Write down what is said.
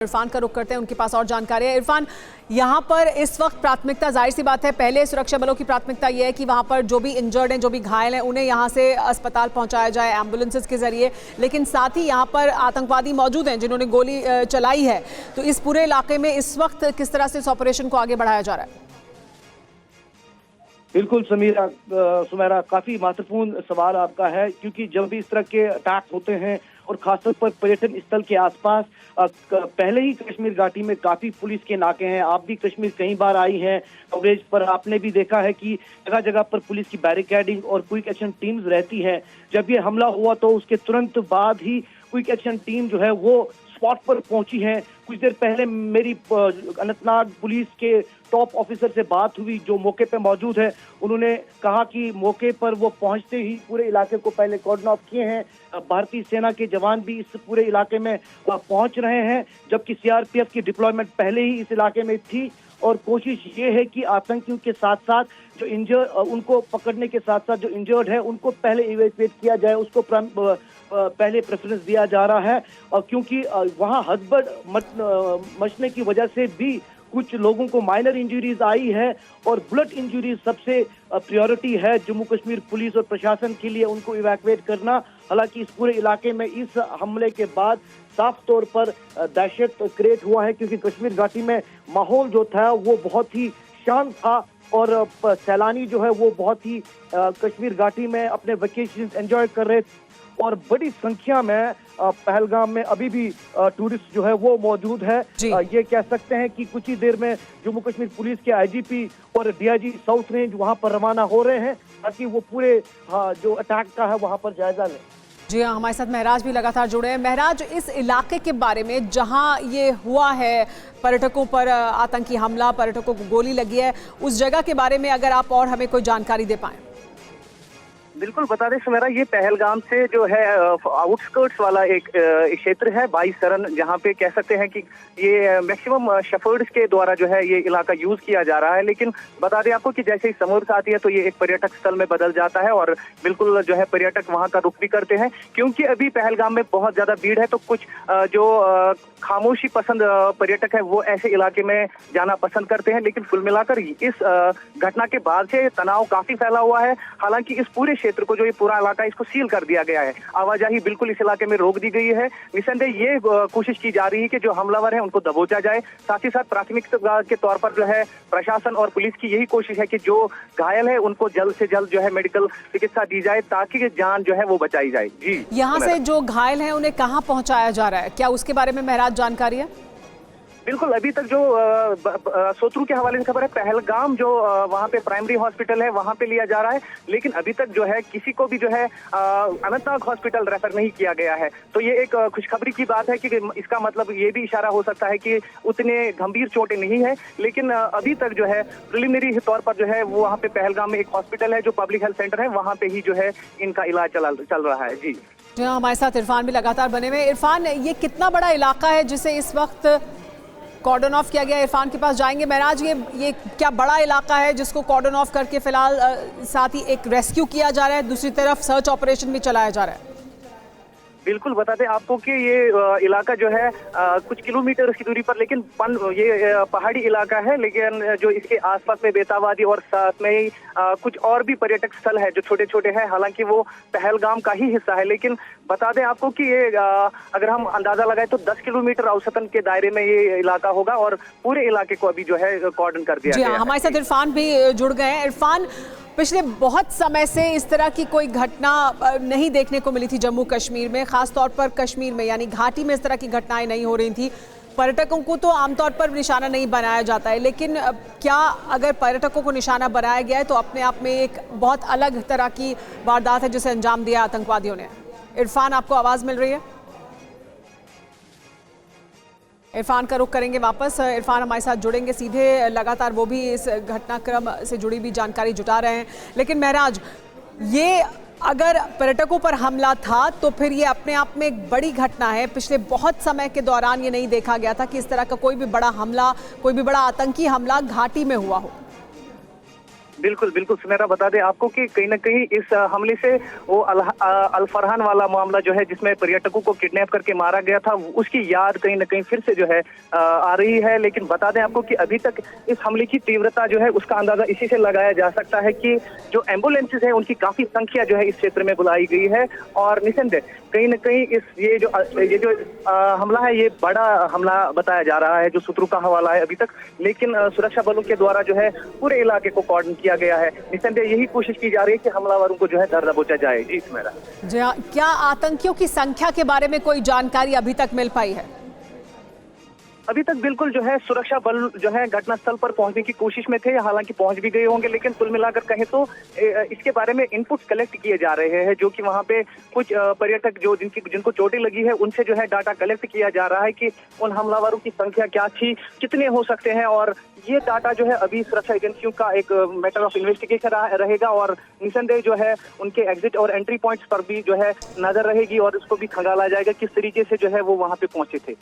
इरफान का रुख करते हैं, उनके पास और जानकारी है। इरफान, यहाँ पर इस वक्त प्राथमिकता, जाहिर सी बात है, पहले सुरक्षा बलों की प्राथमिकता ये है कि वहाँ पर जो भी इंजर्ड हैं, जो भी घायल हैं, उन्हें यहाँ से अस्पताल पहुँचाया जाए एम्बुलेंसेस के जरिए। लेकिन साथ ही यहाँ पर आतंकवादी मौजूद हैं जिन्होंने गोली चलाई है। तो इस पूरे इलाके में इस वक्त किस तरह से इस ऑपरेशन को आगे बढ़ाया जा रहा है? बिल्कुल सुमेरा, काफी महत्वपूर्ण सवाल आपका है, क्योंकि जब भी इस तरह के अटैक होते हैं और खासतौर पर पर्यटन स्थल के आसपास, पहले ही कश्मीर घाटी में काफी पुलिस के नाके हैं। आप भी कश्मीर कई बार आई हैं कवरेज पर, आपने भी देखा है कि जगह जगह पर पुलिस की बैरिकेडिंग और क्विक एक्शन टीम्स रहती है। जब ये हमला हुआ तो उसके तुरंत बाद ही क्विक एक्शन टीम जो है वो स्पॉट पर पहुंची है। कुछ देर पहले मेरी अनंतनाग पुलिस के टॉप ऑफिसर से बात हुई जो मौके पे मौजूद है। उन्होंने कहा कि मौके पर वो पहुंचते ही पूरे इलाके को पहले कॉर्डन ऑफ किए हैं। भारतीय सेना के जवान भी इस पूरे इलाके में पहुंच रहे हैं, जबकि सीआरपीएफ की डिप्लॉयमेंट पहले ही इस इलाके में थी। और कोशिश ये है कि आतंकियों के साथ साथ जो उनको पकड़ने के साथ साथ जो इंजर्ड है उनको पहले इवैक्यूएट किया जाए, उसको पहले प्रेफरेंस दिया जा रहा है। और क्योंकि वहाँ हड़बड़ मचने की वजह से भी कुछ लोगों को माइनर इंजरीज आई है और बुलेट इंजरीज सबसे प्रायोरिटी है जम्मू कश्मीर पुलिस और प्रशासन के लिए, उनको इवैक्यूएट करना। हालांकि इस पूरे इलाके में इस हमले के बाद साफ तौर पर दहशत क्रिएट हुआ है, क्योंकि कश्मीर घाटी में माहौल जो था वो बहुत ही शांत था और सैलानी जो है वो बहुत ही कश्मीर घाटी में अपने वेकेशन एंजॉय कर रहे थे। और बड़ी संख्या में पहलगाम में अभी भी टूरिस्ट जो है वो मौजूद है। ये कह सकते हैं कि कुछ ही देर में जम्मू कश्मीर पुलिस के आईजीपी और डीआईजी साउथ रेंज वहां पर रवाना हो रहे हैं ताकि वो पूरे जो अटैक का है वहां पर जायजा लें। जी हाँ, हमारे साथ महराज भी लगातार जुड़े हैं। महराज, इस इलाके के बारे में जहां ये हुआ है, पर्यटकों पर आतंकी हमला, पर्यटकों को गोली लगी है, उस जगह के बारे में अगर आप और हमें कोई जानकारी दे पाएं। बिल्कुल बता दें सुमेरा, ये पहलगाम से जो है आउटस्कर्ट्स वाला एक क्षेत्र है, 22 सरन, जहाँ पे कह सकते हैं कि ये मैक्सिमम शेफर्ड्स के द्वारा जो है ये इलाका यूज किया जा रहा है। लेकिन बता दें आपको कि जैसे ही समर्स आती है तो ये एक पर्यटक स्थल में बदल जाता है और बिल्कुल जो है पर्यटक वहाँ का रुख भी करते हैं। क्योंकि अभी पहलगाम में बहुत ज्यादा भीड़ है तो कुछ जो खामोशी पसंद पर्यटक है वो ऐसे इलाके में जाना पसंद करते हैं। लेकिन कुल मिलाकर इस घटना के बाद से तनाव काफी फैला हुआ है। हालांकि इस पूरे क्षेत्र को, जो ये पूरा इलाका है, इसको सील कर दिया गया है। आवाजाही बिल्कुल इस इलाके में रोक दी गई है। निसंदेह ये कोशिश की जा रही है कि जो हमलावर है उनको दबोचा जाए। साथ ही साथ प्राथमिकता के तौर पर जो है प्रशासन और पुलिस की यही कोशिश है कि जो घायल है उनको जल्द से जल्द जो है मेडिकल चिकित्सा दी जाए ताकि जान जो है वो बचाई जाए। जी, यहाँ से जो घायल है उन्हें कहाँ पहुँचाया जा रहा है, क्या उसके बारे में महराज जानकारी है? बिल्कुल, अभी तक जो सूत्रों के हवाले से खबर है, पहलगाम जो वहाँ पे प्राइमरी हॉस्पिटल है वहाँ पे लिया जा रहा है। लेकिन अभी तक जो है किसी को भी जो है अनंतनाग हॉस्पिटल रेफर नहीं किया गया है। तो ये एक खुशखबरी की बात है कि इसका मतलब ये भी इशारा हो सकता है कि उतने गंभीर चोटें नहीं है। लेकिन अभी तक जो है प्रिलिमिनरी तौर पर जो है वो वहाँ पे पहलगाम में एक हॉस्पिटल है जो पब्लिक हेल्थ सेंटर है, वहाँ पे ही जो है इनका इलाज चल रहा है। जी हाँ, हमारे साथ इरफान भी लगातार बने हुए। इरफान, ये कितना बड़ा इलाका है जिसे इस वक्त कॉर्डन ऑफ किया गया? इरफान के पास जाएंगे। महराज, ये क्या बड़ा इलाका है जिसको कॉर्डन ऑफ करके फिलहाल साथ ही एक रेस्क्यू किया जा रहा है, दूसरी तरफ सर्च ऑपरेशन भी चलाया जा रहा है? बिल्कुल बता दें आपको कि ये इलाका जो है कुछ किलोमीटर की दूरी पर, लेकिन ये पहाड़ी इलाका है। लेकिन जो इसके आसपास में बेताबादी और साथ में ही कुछ और भी पर्यटक स्थल है जो छोटे छोटे हैं। हालांकि वो पहलगाम का ही हिस्सा है। लेकिन बता दें आपको कि ये अगर हम अंदाजा लगाए तो 10 किलोमीटर औसतन के दायरे में ये इलाका होगा और पूरे इलाके को अभी जो है कॉर्डन कर दिया गया है। हमारे साथ इरफान भी जुड़ गए हैं। इरफान, पिछले बहुत समय से इस तरह की कोई घटना नहीं देखने को मिली थी जम्मू कश्मीर में, खास तौर पर कश्मीर में, यानी घाटी में इस तरह की घटनाएं नहीं हो रही थी। पर्यटकों को तो आमतौर पर निशाना नहीं बनाया जाता है, लेकिन क्या अगर पर्यटकों को निशाना बनाया गया है तो अपने आप में एक बहुत अलग तरह की वारदात है जिसे अंजाम दिया आतंकवादियों ने। इरफान, आपको आवाज मिल रही है? इरफान का रुख करेंगे वापस। इरफान हमारे साथ जुड़ेंगे सीधे, लगातार वो भी इस घटनाक्रम से जुड़ी भी जानकारी जुटा रहे हैं। लेकिन महराज, ये अगर पर्यटकों पर हमला था तो फिर ये अपने आप में एक बड़ी घटना है। पिछले बहुत समय के दौरान ये नहीं देखा गया था कि इस तरह का कोई भी बड़ा हमला, कोई भी बड़ा आतंकी हमला घाटी में हुआ हो। बिल्कुल बिल्कुल सुमेरा, बता दें आपको कि कहीं ना कहीं इस हमले से वो अल फरहान वाला मामला जो है जिसमें पर्यटकों को किडनैप करके मारा गया था, उसकी याद कहीं ना कहीं फिर से जो है आ रही है। लेकिन बता दें आपको कि अभी तक इस हमले की तीव्रता जो है उसका अंदाजा इसी से लगाया जा सकता है कि जो एम्बुलेंसेज है उनकी काफी संख्या जो है इस क्षेत्र में बुलाई गई है। और निसंदेह कहीं ना कहीं ये जो हमला है ये बड़ा हमला बताया जा रहा है, जो सूत्रों का हवाला है अभी तक। लेकिन सुरक्षा बलों के द्वारा जो है पूरे इलाके को कॉर्डन किया गया है। निसंदेह यही कोशिश की जा रही है कि हमलावरों को जो है डर दबोचा जाए। जी सुमेरा। जी हाँ, क्या आतंकियों की संख्या के बारे में कोई जानकारी अभी तक मिल पाई है? अभी तक बिल्कुल जो है सुरक्षा बल जो है घटनास्थल पर पहुंचने की कोशिश में थे, हालांकि पहुंच भी गए होंगे, लेकिन कुल मिलाकर कहें तो इसके बारे में इनपुट्स कलेक्ट किए जा रहे हैं, जो कि वहां पे कुछ पर्यटक जिनको चोटें लगी है उनसे जो है डाटा कलेक्ट किया जा रहा है कि उन हमलावरों की संख्या क्या थी, कितने हो सकते हैं। और ये डाटा जो है अभी सुरक्षा एजेंसियों का एक मैटर ऑफ इन्वेस्टिगेशन रहेगा और निसंदेह जो है उनके एग्जिट और एंट्री पॉइंट्स पर भी जो है नजर रहेगी और इसको भी खंगाला जाएगा किस तरीके से जो है वो वहां पे पहुंचे थे।